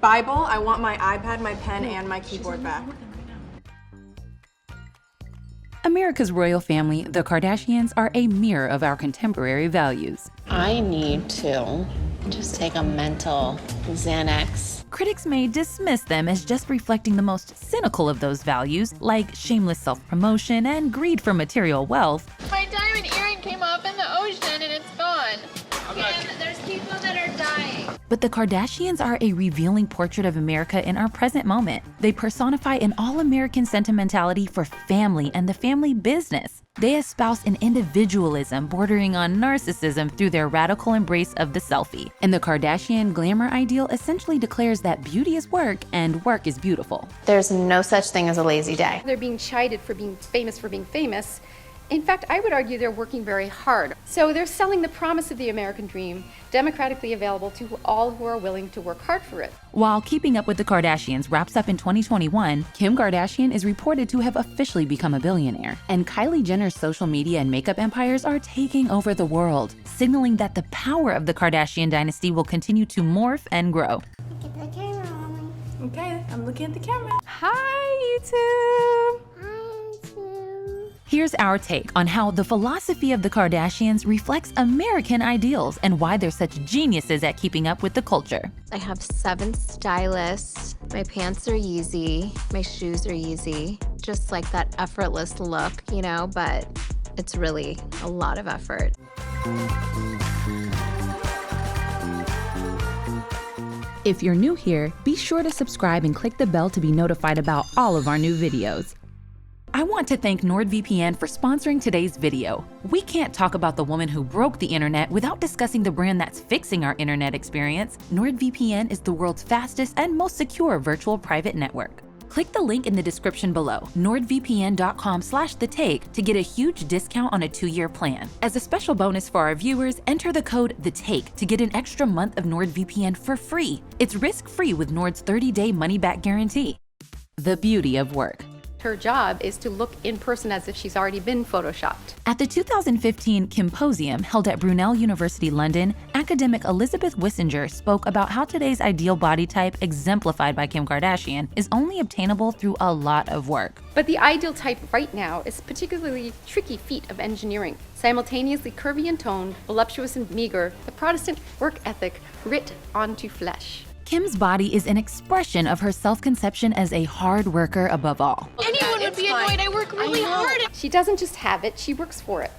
Bible, I want my iPad, my pen, and my keyboard back. America's royal family, the Kardashians, are a mirror of our contemporary values. I need to just take a mental Xanax. Critics may dismiss them as just reflecting the most cynical of those values, like shameless self-promotion and greed for material wealth. My diamond earring came off in the ocean and it's gone. Kim, there's people that are dying. But the Kardashians are a revealing portrait of America in our present moment. They personify an all-American sentimentality for family and the family business. They espouse an individualism bordering on narcissism through their radical embrace of the selfie. And the Kardashian glamour ideal essentially declares that beauty is work and work is beautiful. There's no such thing as a lazy day. They're being chided for being famous. In fact, I would argue they're working very hard. So they're selling the promise of the American dream, democratically available to all who are willing to work hard for it. While Keeping Up with the Kardashians wraps up in 2021, Kim Kardashian is reported to have officially become a billionaire. And Kylie Jenner's social media and makeup empires are taking over the world, signaling that the power of the Kardashian dynasty will continue to morph and grow. Look at the camera, Mommy. Okay, I'm looking at the camera. Hi, YouTube! Hi, YouTube. Here's our take on how the philosophy of the Kardashians reflects American ideals and why they're such geniuses at keeping up with the culture. I have 7 stylists. My pants are Yeezy. My shoes are Yeezy. Just like that effortless look, you know, but it's really a lot of effort. If you're new here, be sure to subscribe and click the bell to be notified about all of our new videos. I want to thank NordVPN for sponsoring today's video. We can't talk about the woman who broke the internet without discussing the brand that's fixing our internet experience. NordVPN is the world's fastest and most secure virtual private network. Click the link in the description below, nordvpn.com/thetake, to get a huge discount on a 2-year plan. As a special bonus for our viewers, enter the code THETAKE to get an extra month of NordVPN for free. It's risk-free with Nord's 30-day money-back guarantee. The beauty of work. Her job is to look in person as if she's already been photoshopped. At the 2015 Kymposium held at Brunel University, London, academic Elizabeth Wissinger spoke about how today's ideal body type, exemplified by Kim Kardashian, is only obtainable through a lot of work. But the ideal type right now is a particularly tricky feat of engineering. Simultaneously curvy and toned, voluptuous and meager, the Protestant work ethic writ onto flesh. Kim's body is an expression of her self-conception as a hard worker above all. Anyone would be annoyed. I work really hard. She doesn't just have it, she works for it.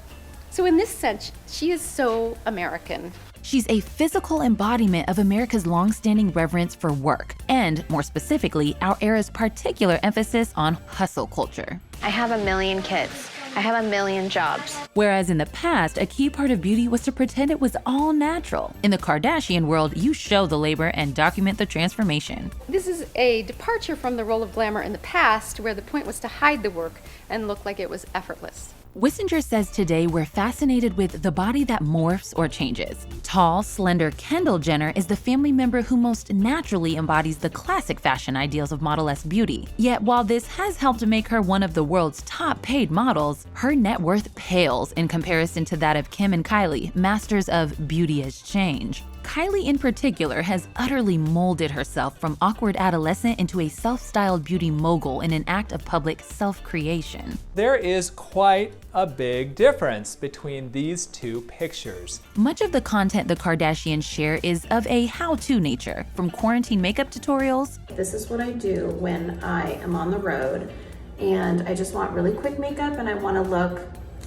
So in this sense, she is so American. She's a physical embodiment of America's long-standing reverence for work, and more specifically, our era's particular emphasis on hustle culture. I have 1 million kids. I have 1 million jobs. Whereas in the past, a key part of beauty was to pretend it was all natural. In the Kardashian world, you show the labor and document the transformation. This is a departure from the role of glamour in the past, where the point was to hide the work and look like it was effortless. Wissinger says today we're fascinated with the body that morphs or changes. Tall, slender Kendall Jenner is the family member who most naturally embodies the classic fashion ideals of Model-esque beauty. Yet while this has helped make her one of the world's top paid models, her net worth pales in comparison to that of Kim and Kylie, masters of beauty as change. Kylie in particular has utterly molded herself from awkward adolescent into a self-styled beauty mogul in an act of public self-creation. There is quite a big difference between these two pictures. Much of the content the Kardashians share is of a how-to nature, from quarantine makeup tutorials. This is what I do when I am on the road and I just want really quick makeup and I want to look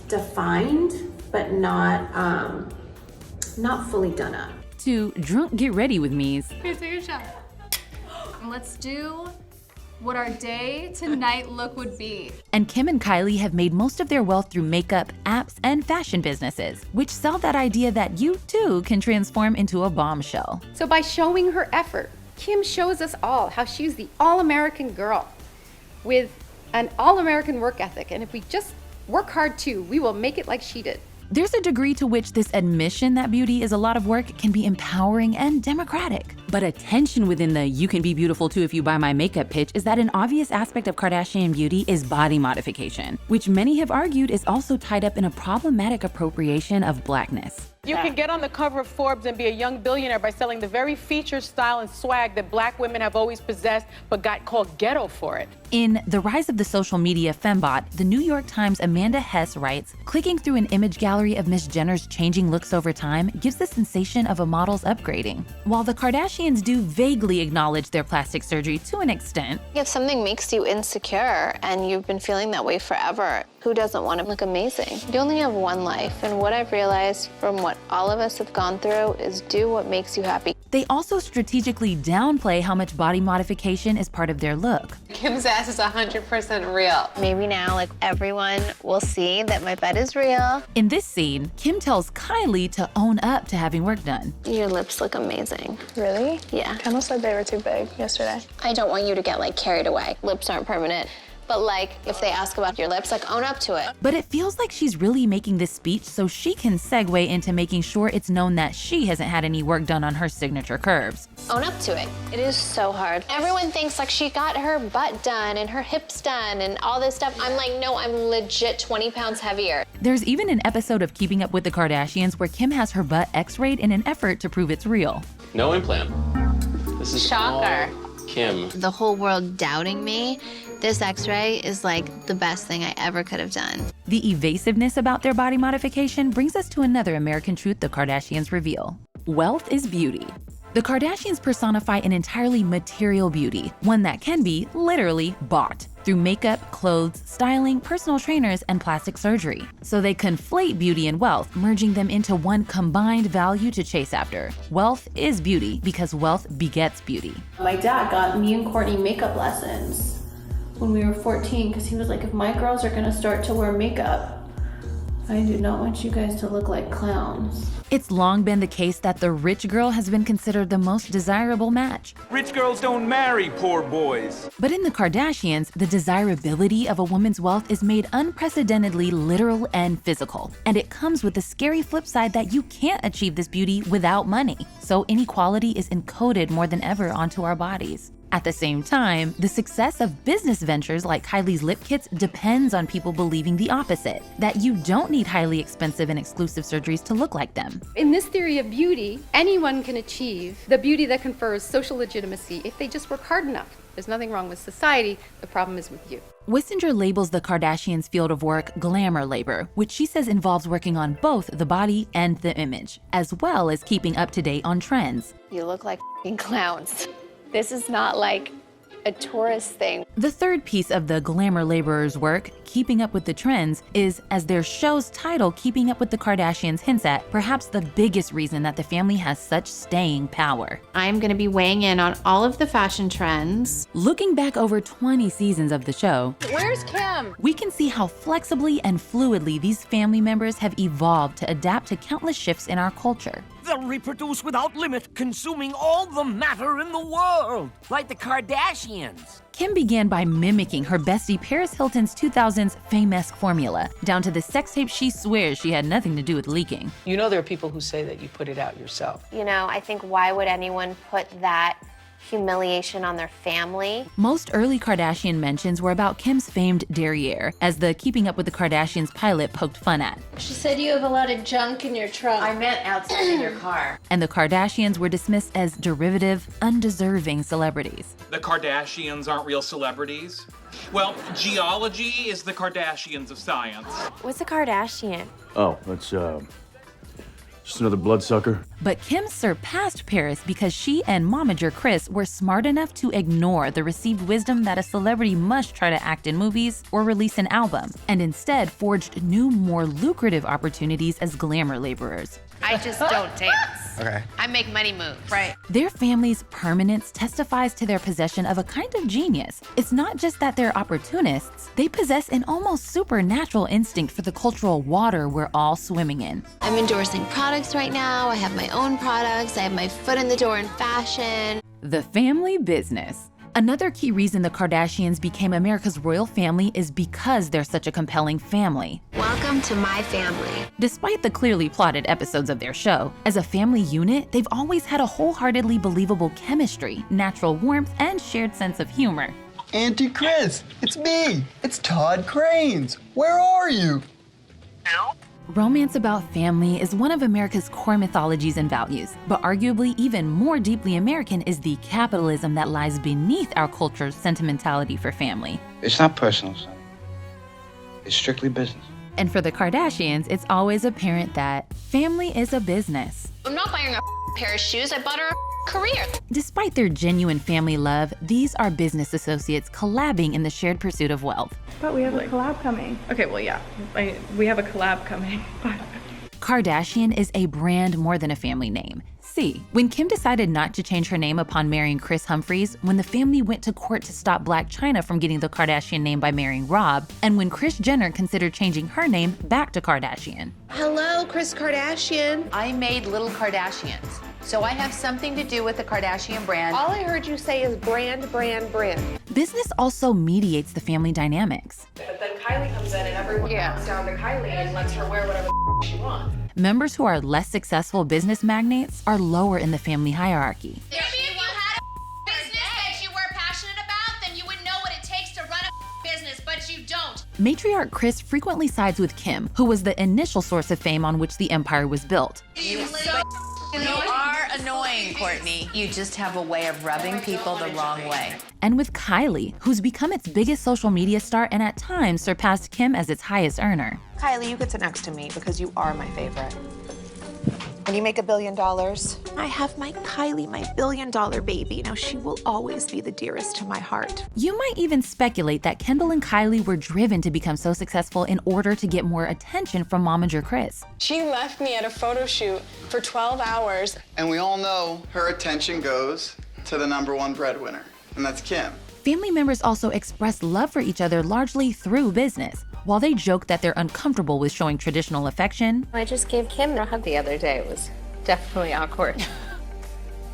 defined but not fully done up. To drunk get ready with me's. Here, take a shot. And let's do what our day to night look would be. And Kim and Kylie have made most of their wealth through makeup, apps, and fashion businesses, which sell that idea that you too can transform into a bombshell. So by showing her effort, Kim shows us all how she's the all-American girl with an all-American work ethic. And if we just work hard too, we will make it like she did. There's a degree to which this admission that beauty is a lot of work can be empowering and democratic. But a tension within the "you can be beautiful too if you buy my makeup" pitch is that an obvious aspect of Kardashian beauty is body modification, which many have argued is also tied up in a problematic appropriation of blackness. You can get on the cover of Forbes and be a young billionaire by selling the very features, style, and swag that black women have always possessed but got called ghetto for it. In The Rise of the Social Media Fembot, the New York Times' Amanda Hess writes, clicking through an image gallery of Miss Jenner's changing looks over time gives the sensation of a model's upgrading. While the Kardashians do vaguely acknowledge their plastic surgery to an extent, If something makes you insecure and you've been feeling that way forever, who doesn't want to look amazing? You only have one life, and what I've realized from what all of us have gone through is do what makes you happy. they also strategically downplay how much body modification is part of their look. Kim's ass is 100% real. Maybe now, like, everyone will see that my butt is real. In this scene, Kim tells Kylie to own up to having work done. Your lips look amazing. Really? Yeah. Kendall said they were too big yesterday. I don't want you to get, like, carried away. Lips aren't permanent. But, like, if they ask about your lips, like, own up to it. But it feels like she's really making this speech so she can segue into making sure it's known that she hasn't had any work done on her signature curves. Own up to it. It is so hard. Everyone thinks, like, she got her butt done and her hips done and all this stuff. I'm like, no, I'm legit 20 pounds heavier. There's even an episode of Keeping Up with the Kardashians where Kim has her butt x-rayed in an effort to prove it's real. No implant. This is Shocker. all Kim. The whole world doubting me, this x-ray is like the best thing I ever could have done. The evasiveness about their body modification brings us to another American truth the Kardashians reveal. Wealth is beauty. The Kardashians personify an entirely material beauty, one that can be literally bought through makeup, clothes, styling, personal trainers, and plastic surgery. So they conflate beauty and wealth, merging them into one combined value to chase after. Wealth is beauty because wealth begets beauty. My dad got me and Courtney makeup lessons when we were 14 because he was like, if my girls are gonna start to wear makeup, I do not want you guys to look like clowns. It's long been the case that the rich girl has been considered the most desirable match. Rich girls don't marry poor boys. But in the Kardashians, the desirability of a woman's wealth is made unprecedentedly literal and physical. And it comes with the scary flip side that you can't achieve this beauty without money. So inequality is encoded more than ever onto our bodies. At the same time, the success of business ventures like Kylie's lip kits depends on people believing the opposite, that you don't need highly expensive and exclusive surgeries to look like them. In this theory of beauty, anyone can achieve the beauty that confers social legitimacy if they just work hard enough. There's nothing wrong with society, the problem is with you. Wissinger labels the Kardashians' field of work glamour labor, which she says involves working on both the body and the image, as well as keeping up to date on trends. You look like f***ing clowns. This is not like a tourist thing. The third piece of the glamour laborer's work, keeping up with the trends, is, as their show's title, Keeping Up with the Kardashians, hints at, perhaps the biggest reason that the family has such staying power. I'm gonna be weighing in on all of the fashion trends. Looking back over 20 seasons of the show, Where's Kim? we can see how flexibly and fluidly these family members have evolved to adapt to countless shifts in our culture. They'll reproduce without limit, consuming all the matter in the world, like the Kardashians. Kim began by mimicking her bestie Paris Hilton's 2000s Fame-esque formula, down to the sex tape she swears she had nothing to do with leaking. You know there are people who say that you put it out yourself. You know, I think why would anyone put that humiliation on their family? Most early Kardashian mentions were about Kim's famed derriere, as the Keeping Up with the Kardashians pilot poked fun at. She said you have a lot of junk in your trunk. I meant outside in your car. And the Kardashians were dismissed as derivative, undeserving celebrities. The Kardashians aren't real celebrities. Well, geology is the Kardashians of science. What's a Kardashian? Oh, that's just another bloodsucker. But Kim surpassed Paris because she and momager Kris were smart enough to ignore the received wisdom that a celebrity must try to act in movies or release an album, and instead forged new, more lucrative opportunities as glamour laborers. I just don't dance. Okay. I make money move. Right. Their family's permanence testifies to their possession of a kind of genius. It's not just that they're opportunists, they possess an almost supernatural instinct for the cultural water we're all swimming in. I'm endorsing products right now. I have my own products. I have my foot in the door in fashion. The family business. Another key reason the Kardashians became America's royal family is because they're such a compelling family. Welcome to my family. Despite the clearly plotted episodes of their show, as a family unit, they've always had a wholeheartedly believable chemistry, natural warmth, and shared sense of humor. Auntie Chris, it's me. It's Todd Cranes. Where are you? Romance about family is one of America's core mythologies and values, but arguably even more deeply American is the capitalism that lies beneath our culture's sentimentality for family. It's not personal, son. It's strictly business. And for the Kardashians, it's always apparent that family is a business. I'm not buying a pair of shoes, I bought her a career. Despite their genuine family love, these are business associates collabing in the shared pursuit of wealth. But we have a collab coming. Okay, well, yeah, we have a collab coming. Kardashian is a brand more than a family name. See, when Kim decided not to change her name upon marrying Kris Humphries, when the family went to court to stop Blac Chyna from getting the Kardashian name by marrying Rob, and when Kris Jenner considered changing her name back to Kardashian. Hello, Kris Kardashian. I made little Kardashians, so I have something to do with the Kardashian brand. All I heard you say is brand, brand, brand. Business also mediates the family dynamics. But then Kylie comes in and everyone comes down to Kylie and lets her wear whatever she wants. Members who are less successful business magnates are lower in the family hierarchy. If you had a business that you were passionate about, then you would know what it takes to run a business, but you don't. Matriarch Kris frequently sides with Kim, who was the initial source of fame on which the empire was built. You are annoying, Courtney. You just have a way of rubbing people the wrong way. And with Kylie, who's become its biggest social media star and at times surpassed Kim as its highest earner. Kylie, you get to next to me because you are my favorite. When you make $1 billion, I have my Kylie, my $1 billion baby. Now she will always be the dearest to my heart. You might even speculate that Kendall and Kylie were driven to become so successful in order to get more attention from momager Kris. She left me at a photo shoot for 12 hours. And we all know her attention goes to the #1 breadwinner, and that's Kim. Family members also express love for each other largely through business. While they joke that they're uncomfortable with showing traditional affection, I just gave Kim a hug the other day. It was definitely awkward.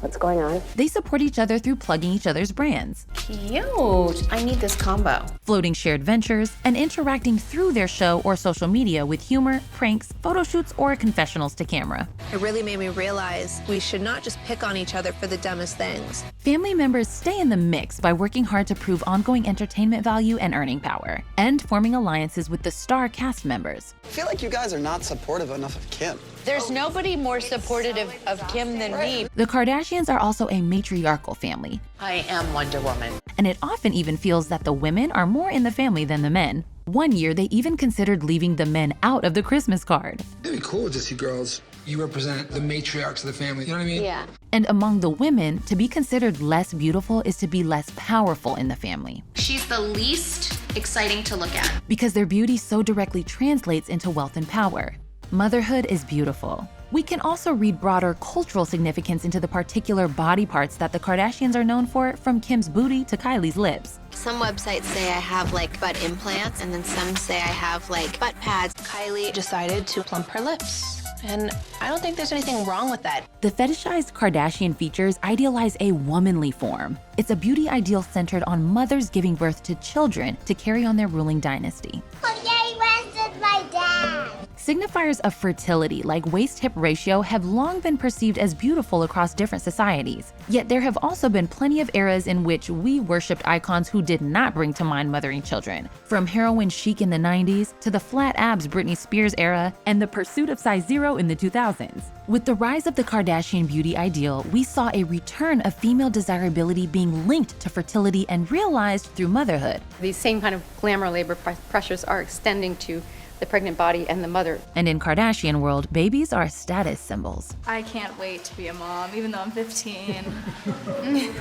What's going on? they support each other through plugging each other's brands, Cute. I need this combo. floating shared ventures, and interacting through their show or social media with humor, pranks, photo shoots, or confessionals to camera. It really made me realize we should not just pick on each other for the dumbest things. Family members stay in the mix by working hard to prove ongoing entertainment value and earning power, and forming alliances with the star cast members. I feel like you guys are not supportive enough of Kim. There's nobody more supportive of Kim than me. The Kardashians are also a matriarchal family, I am Wonder Woman. and it often even feels that the women are more in the family than the men. One year, they even considered leaving the men out of the Christmas card. It'd be cool to see girls. You represent the matriarchs of the family, you know what I mean? Yeah. And among the women, to be considered less beautiful is to be less powerful in the family, She's the least exciting to look at. because their beauty so directly translates into wealth and power. Motherhood is beautiful. We can also read broader cultural significance into the particular body parts that the Kardashians are known for, from Kim's booty to Kylie's lips. Some websites say I have like butt implants, and then some say I have like butt pads. Kylie decided to plump her lips. And I don't think there's anything wrong with that. The fetishized Kardashian features idealize a womanly form. It's a beauty ideal centered on mothers giving birth to children to carry on their ruling dynasty. Signifiers of fertility, like waist-hip ratio, have long been perceived as beautiful across different societies. Yet there have also been plenty of eras in which we worshipped icons who did not bring to mind mothering children. From heroin chic in the 90s, to the flat abs Britney Spears era, and the pursuit of size zero in the 2000s. With the rise of the Kardashian beauty ideal, we saw a return of female desirability being linked to fertility and realized through motherhood. These same kind of glamour labor pressures are extending to the pregnant body and the mother. And in Kardashian world, babies are status symbols. I can't wait to be a mom, even though I'm 15.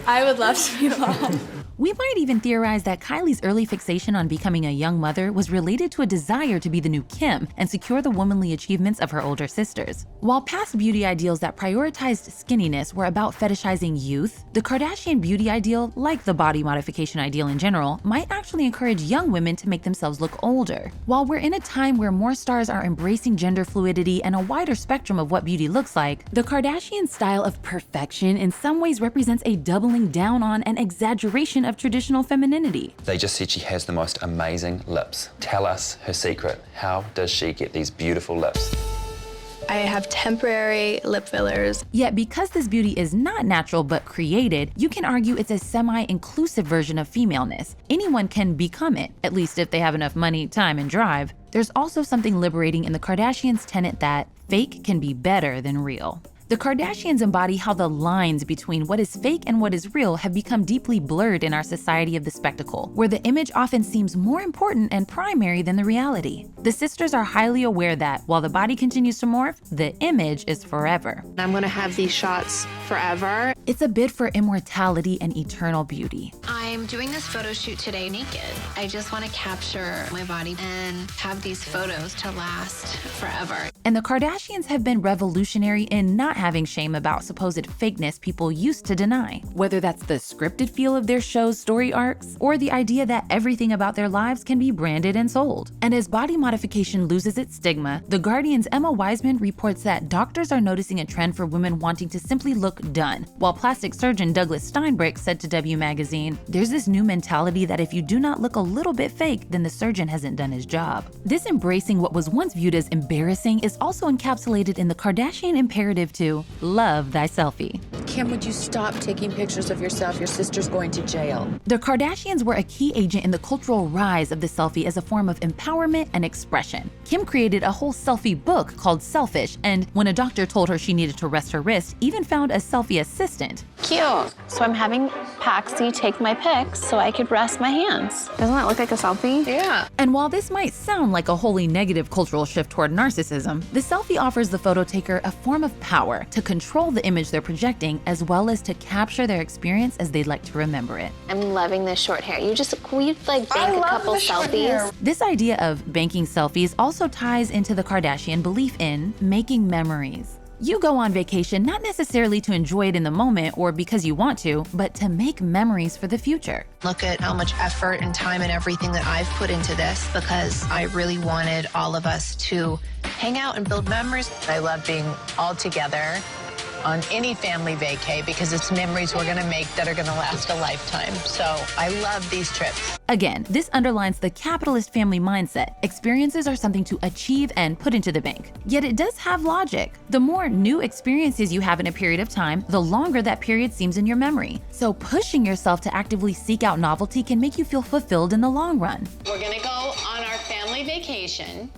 I would love to be a mom. We might even theorize that Kylie's early fixation on becoming a young mother was related to a desire to be the new Kim and secure the womanly achievements of her older sisters. While past beauty ideals that prioritized skinniness were about fetishizing youth, the Kardashian beauty ideal, like the body modification ideal in general, might actually encourage young women to make themselves look older. While we're in a time where more stars are embracing gender fluidity and a wider spectrum of what beauty looks like, the Kardashian style of perfection in some ways represents a doubling down on and exaggeration of traditional femininity. They just said she has the most amazing lips. Tell us her secret. How does she get these beautiful lips? I have temporary lip fillers. Yet because this beauty is not natural but created, you can argue it's a semi-inclusive version of femaleness. Anyone can become it, at least if they have enough money, time, and drive. There's also something liberating in the Kardashians' tenet that fake can be better than real. The Kardashians embody how the lines between what is fake and what is real have become deeply blurred in our society of the spectacle, where the image often seems more important and primary than the reality. The sisters are highly aware that, while the body continues to morph, the image is forever. I'm gonna have these shots forever. It's a bid for immortality and eternal beauty. I'm doing this photo shoot today naked. I just want to capture my body and have these photos to last forever. And the Kardashians have been revolutionary in not having shame about supposed fakeness people used to deny. Whether that's the scripted feel of their show's story arcs, or the idea that everything about their lives can be branded and sold. And as body modification loses its stigma, The Guardian's Emma Wiseman reports that doctors are noticing a trend for women wanting to simply look done, while plastic surgeon Douglas Steinbrück said to W Magazine, "There's this new mentality that if you do not look a little bit fake, then the surgeon hasn't done his job." This embracing what was once viewed as embarrassing is also encapsulated in the Kardashian imperative to love thy selfie. Kim, would you stop taking pictures of yourself? Your sister's going to jail. The Kardashians were a key agent in the cultural rise of the selfie as a form of empowerment and expression. Kim created a whole selfie book called Selfish, and when a doctor told her she needed to rest her wrist, even found a selfie assistant. Cute. So I'm having Paxi take my pics so I could rest my hands. Doesn't that look like a selfie? Yeah. And while this might sound like a wholly negative cultural shift toward narcissism, the selfie offers the photo taker a form of power to control the image they're projecting, as well as to capture their experience as they'd like to remember it. I'm loving this short hair. We like bank a couple selfies. This idea of banking selfies also ties into the Kardashian belief in making memories. You go on vacation not necessarily to enjoy it in the moment or because you want to, but to make memories for the future. Look at how much effort and time and everything that I've put into this because I really wanted all of us to hang out and build memories. I love being all together on any family vacay because it's memories we're gonna make that are gonna last a lifetime. So I love these trips. Again, this underlines the capitalist family mindset. Experiences are something to achieve and put into the bank. Yet it does have logic. The more new experiences you have in a period of time, the longer that period seems in your memory. So pushing yourself to actively seek out novelty can make you feel fulfilled in the long run. We're gonna go on our family vacation.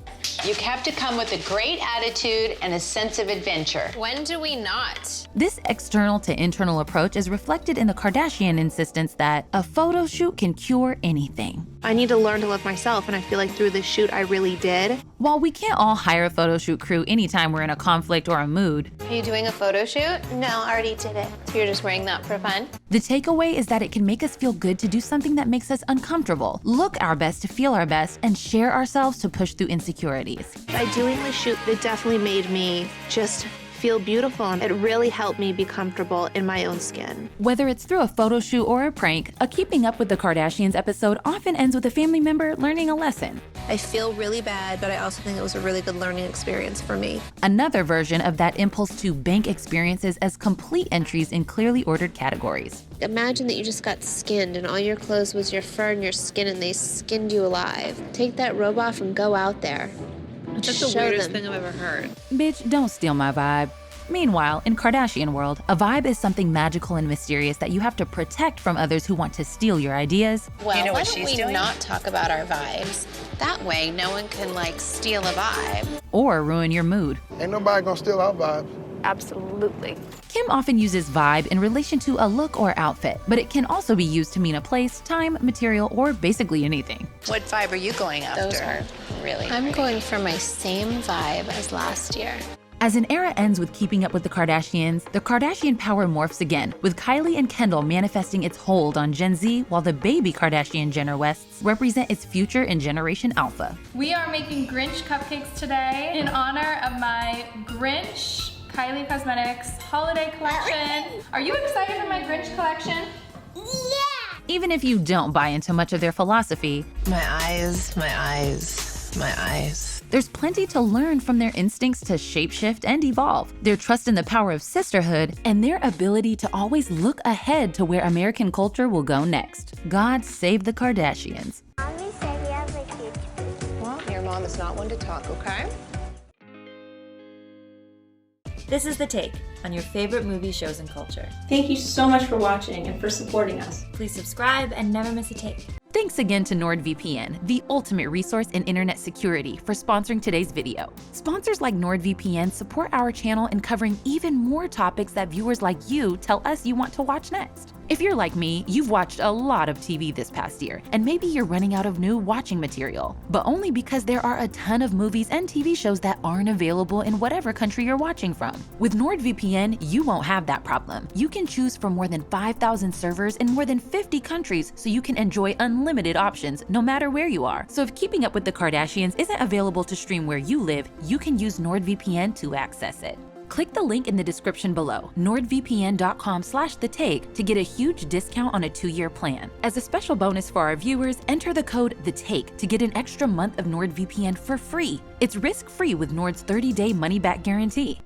You have to come with a great attitude and a sense of adventure. When do we not? This external to internal approach is reflected in the Kardashian insistence that a photo shoot can cure anything. I need to learn to love myself, and I feel like through this shoot I really did. While we can't all hire a photo shoot crew anytime we're in a conflict or a mood, Are you doing a photo shoot? No, I already did it. So you're just wearing that for fun? the takeaway is that it can make us feel good to do something that makes us uncomfortable, look our best to feel our best, and share ourselves to push through insecurities. By doing the shoot, it definitely made me just feel beautiful, and it really helped me be comfortable in my own skin. Whether it's through a photo shoot or a prank, a Keeping Up with the Kardashians episode often ends with a family member learning a lesson. I feel really bad, but I also think it was a really good learning experience for me. Another version of that impulse to bank experiences as complete entries in clearly ordered categories. Imagine that you just got skinned and all your clothes was your fur and your skin and they skinned you alive. Take that robe off and go out there. That's the weirdest thing I've ever heard. Bitch, don't steal my vibe. Meanwhile, in Kardashian world, a vibe is something magical and mysterious that you have to protect from others who want to steal your ideas. Well, You know why what don't she's we doing? not talk about our vibes? That way, no one can steal a vibe. Or ruin your mood. Ain't nobody gonna steal our vibe. Absolutely. Kim often uses vibe in relation to a look or outfit, but it can also be used to mean a place, time, material, or basically anything. What vibe are you going after? Those are really I'm going for my same vibe as last year. As an era ends with Keeping Up with the Kardashians, the Kardashian power morphs again, with Kylie and Kendall manifesting its hold on Gen Z, while the baby Kardashian Jenner Wests represent its future in Generation Alpha. We are making Grinch cupcakes today in honor of my Grinch Kylie Cosmetics holiday collection. Are you excited for my Grinch collection? Even if you don't buy into much of their philosophy, My eyes, my eyes, my eyes. There's plenty to learn from their instincts to shapeshift and evolve, their trust in the power of sisterhood, and their ability to always look ahead to where American culture will go next. God save the Kardashians. Well, your mom is not one to talk, okay? This is The Take on your favorite movie, shows, and culture. Thank you so much for watching and for supporting us. Please subscribe and never miss a take. Thanks again to NordVPN, the ultimate resource in internet security, for sponsoring today's video. Sponsors like NordVPN support our channel in covering even more topics that viewers like you tell us you want to watch next. If you're like me, you've watched a lot of TV this past year, and maybe you're running out of new watching material, but only because there are a ton of movies and TV shows that aren't available in whatever country you're watching from. With NordVPN, you won't have that problem. You can choose from more than 5,000 servers in more than 50 countries, so you can enjoy unlimited options no matter where you are. So if Keeping Up with the Kardashians isn't available to stream where you live, you can use NordVPN to access it. Click the link in the description below, nordvpn.com/thetake, to get a huge discount on a 2-year plan. As a special bonus for our viewers, enter the code THETAKE to get an extra month of NordVPN for free. It's risk-free with Nord's 30-day money-back guarantee.